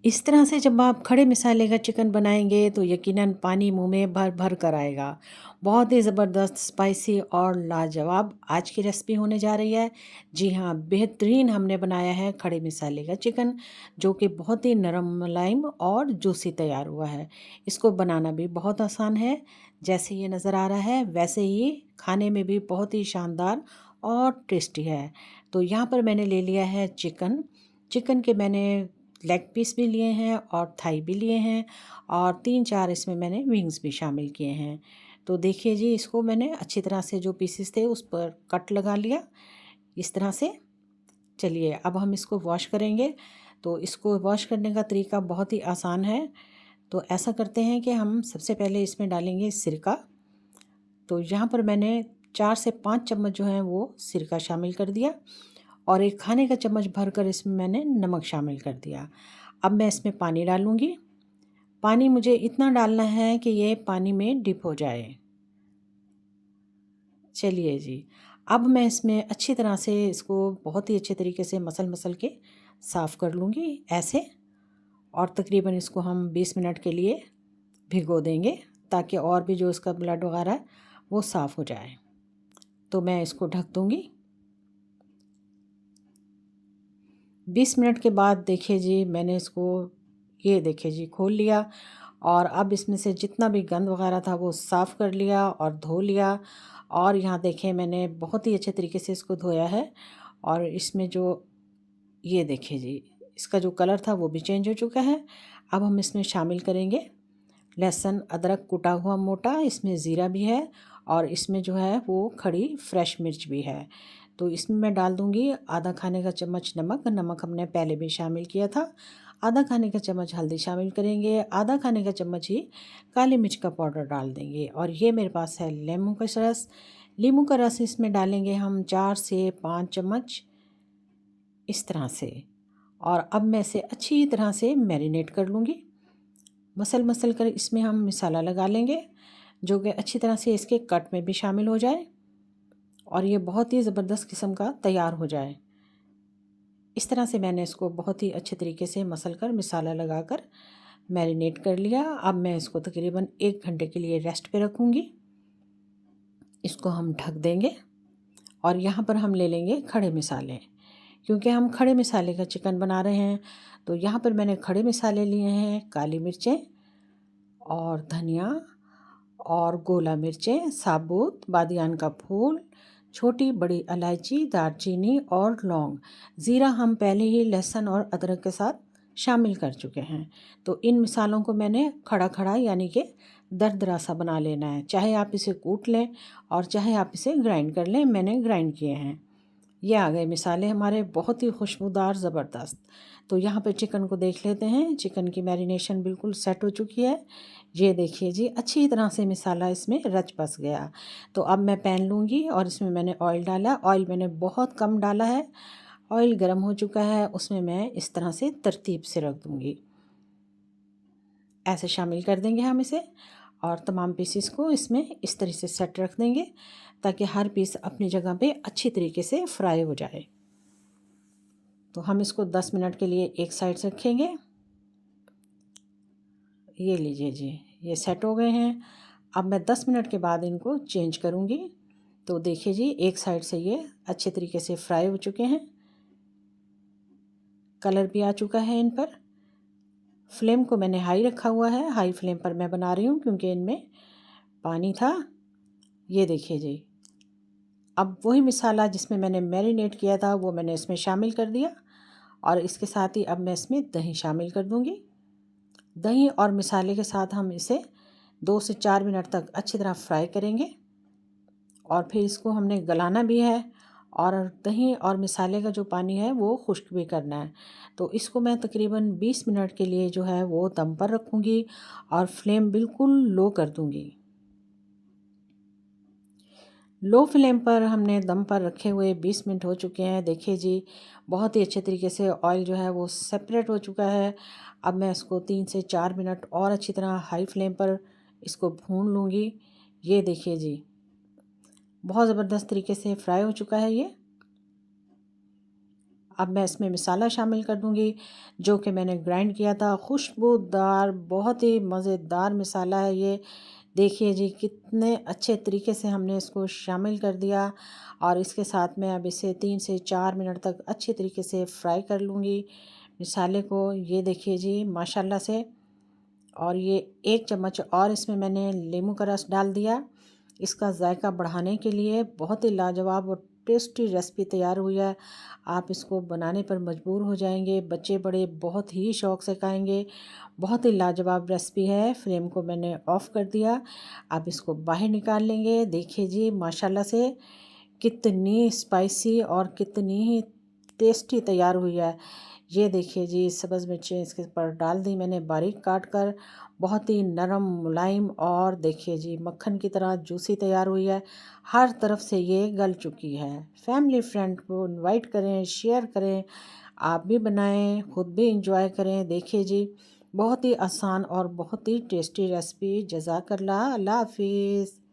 इस तरह से जब आप खड़े मसाले का चिकन बनाएंगे तो यकीनन पानी मुंह में भर भर कर आएगा। बहुत ही ज़बरदस्त स्पाइसी और लाजवाब आज की रेसिपी होने जा रही है। जी हाँ, बेहतरीन हमने बनाया है खड़े मसाले का चिकन, जो कि बहुत ही नरम मुलायम और जूसी तैयार हुआ है। इसको बनाना भी बहुत आसान है। जैसे ये नज़र आ रहा है वैसे ही खाने में भी बहुत ही शानदार और टेस्टी है। तो यहाँ पर मैंने ले लिया है चिकन। चिकन के मैंने लेग पीस भी लिए हैं और थाई भी लिए हैं और 3-4 इसमें मैंने विंग्स भी शामिल किए हैं। तो देखिए जी, इसको मैंने अच्छी तरह से जो पीसेस थे उस पर कट लगा लिया इस तरह से। चलिए अब हम इसको वॉश करेंगे। तो इसको वॉश करने का तरीका बहुत ही आसान है। तो ऐसा करते हैं कि हम सबसे पहले इसमें डालेंगे सिरका। तो यहाँ पर मैंने 4 से 5 चम्मच जो है वो सिरका शामिल कर दिया और एक खाने का चम्मच भरकर इसमें मैंने नमक शामिल कर दिया। अब मैं इसमें पानी डालूँगी। पानी मुझे इतना डालना है कि ये पानी में डिप हो जाए। चलिए जी, अब मैं इसमें अच्छी तरह से इसको बहुत ही अच्छे तरीके से मसल-मसल के साफ़ कर लूँगी ऐसे। और तकरीबन इसको हम 20 मिनट के लिए भिगो देंगे ताकि और भी जो इसका ब्लड वगैरह है वो साफ़ हो जाए। तो मैं इसको ढक दूँगी। 20 मिनट के बाद देखिए जी, मैंने इसको ये देखिए जी खोल लिया और अब इसमें से जितना भी गंद वगैरह था वो साफ़ कर लिया और धो लिया। और यहाँ देखें मैंने बहुत ही अच्छे तरीके से इसको धोया है और इसमें जो ये देखिए जी, इसका जो कलर था वो भी चेंज हो चुका है। अब हम इसमें शामिल करेंगे लहसुन अदरक कुटा हुआ मोटा, इसमें ज़ीरा भी है और इसमें जो है वो खड़ी फ्रेश मिर्च भी है। तो इसमें मैं डाल दूँगी आधा खाने का चम्मच नमक। नमक हमने पहले भी शामिल किया था। आधा खाने का चम्मच हल्दी शामिल करेंगे, आधा खाने का चम्मच ही काली मिर्च का पाउडर डाल देंगे और ये मेरे पास है लेमू का रस। नींबू का रस इसमें डालेंगे हम 4 से 5 चम्मच इस तरह से। और अब मैं इसे अच्छी तरह से मैरिनेट कर लूँगी। मसल कर इसमें हम मसाला लगा लेंगे जो कि अच्छी तरह से इसके कट में भी शामिल हो जाए और ये बहुत ही ज़बरदस्त किस्म का तैयार हो जाए। इस तरह से मैंने इसको बहुत ही अच्छे तरीके से मसल कर मसाला लगाकर मैरिनेट कर लिया। अब मैं इसको तकरीबन 1 घंटे के लिए रेस्ट पे रखूँगी। इसको हम ढक देंगे और यहाँ पर हम ले लेंगे खड़े मसाले। क्योंकि हम खड़े मसाले का चिकन बना रहे हैं तो यहाँ पर मैंने खड़े मसाले लिए हैं काली मिर्चें और धनिया और गोला मिर्चें साबुत, बादियान का फूल, छोटी बड़ी इलायची, दालचीनी और लौंग। ज़ीरा हम पहले ही लहसुन और अदरक के साथ शामिल कर चुके हैं। तो इन मसालों को मैंने खड़ा खड़ा यानी कि दरदरा सा बना लेना है। चाहे आप इसे कूट लें और चाहे आप इसे ग्राइंड कर लें। मैंने ग्राइंड किए हैं। ये आ गए मसाले हमारे बहुत ही खुशबूदार ज़बरदस्त। तो यहाँ पे चिकन को देख लेते हैं। चिकन की मैरिनेशन बिल्कुल सेट हो चुकी है। ये देखिए जी, अच्छी तरह से मसाला इसमें रच बस गया। तो अब मैं पैन लूँगी और इसमें मैंने ऑयल डाला। ऑयल मैंने बहुत कम डाला है। ऑयल गर्म हो चुका है, उसमें मैं इस तरह से तरतीब से रख दूँगी। ऐसे शामिल कर देंगे हम इसे और तमाम पीसेस को इसमें इस तरह से सेट रख देंगे ताकि हर पीस अपनी जगह पे अच्छी तरीके से फ्राई हो जाए। तो हम इसको 10 मिनट के लिए एक साइड से रखेंगे। ये लीजिए जी, ये सेट हो गए हैं। अब मैं 10 मिनट के बाद इनको चेंज करूँगी। तो देखिए जी, एक साइड से ये अच्छे तरीके से फ्राई हो चुके हैं। कलर भी आ चुका है इन पर। फ्लेम को मैंने हाई रखा हुआ है। हाई फ्लेम पर मैं बना रही हूँ क्योंकि इनमें पानी था। ये देखिए जी, अब वही मसाला जिसमें मैंने मैरिनेट किया था वो मैंने इसमें शामिल कर दिया और इसके साथ ही अब मैं इसमें दही शामिल कर दूँगी। दही और मसाले के साथ हम इसे 2 से 4 मिनट तक अच्छी तरह फ्राई करेंगे और फिर इसको हमने गलाना भी है और दही और मसाले का जो पानी है वो खुश्क भी करना है। तो इसको मैं तकरीबन 20 मिनट के लिए जो है वो दम पर रखूँगी और फ्लेम बिल्कुल लो कर दूँगी। लो फ्लेम पर हमने दम पर रखे हुए 20 मिनट हो चुके हैं। देखिए जी, बहुत ही अच्छे तरीके से ऑयल जो है वो सेपरेट हो चुका है। अब मैं इसको 3 से 4 मिनट और अच्छी तरह हाई फ्लेम पर इसको भून लूँगी। ये देखिए जी, बहुत ज़बरदस्त तरीके से फ्राई हो चुका है ये। अब मैं इसमें मसाला शामिल कर दूँगी जो कि मैंने ग्राइंड किया था। खुशबूदार बहुत ही मज़ेदार मसाला है ये। देखिए जी कितने अच्छे तरीके से हमने इसको शामिल कर दिया और इसके साथ मैं अब इसे 3 से 4 मिनट तक अच्छे तरीके से फ्राई कर लूँगी मसाले को। ये देखिए जी माशाल्लाह से। और ये 1 चम्मच और इसमें मैंने नींबू का रस डाल दिया इसका जायका बढ़ाने के लिए। बहुत ही लाजवाब और टेस्टी रेसिपी तैयार हुई है। आप इसको बनाने पर मजबूर हो जाएंगे, बच्चे बड़े बहुत ही शौक़ से खाएंगे। बहुत ही लाजवाब रेसिपी है। फ्लेम को मैंने ऑफ़ कर दिया। अब इसको बाहर निकाल लेंगे। देखिए जी माशाल्लाह से कितनी स्पाइसी और कितनी ही टेस्टी तैयार हुई है। ये देखिए जी सब्ज़ मिर्चें इसके ऊपर डाल दी मैंने बारीक काट कर। बहुत ही नरम मुलायम और देखिए जी मक्खन की तरह जूसी तैयार हुई है। हर तरफ से ये गल चुकी है। फैमिली फ्रेंड को इनवाइट करें, शेयर करें, आप भी बनाएं, ख़ुद भी इंजॉय करें। देखिए जी बहुत ही आसान और बहुत ही टेस्टी रेसिपी। जज़ाकल्लाह। अल्लाह हाफ़िज़।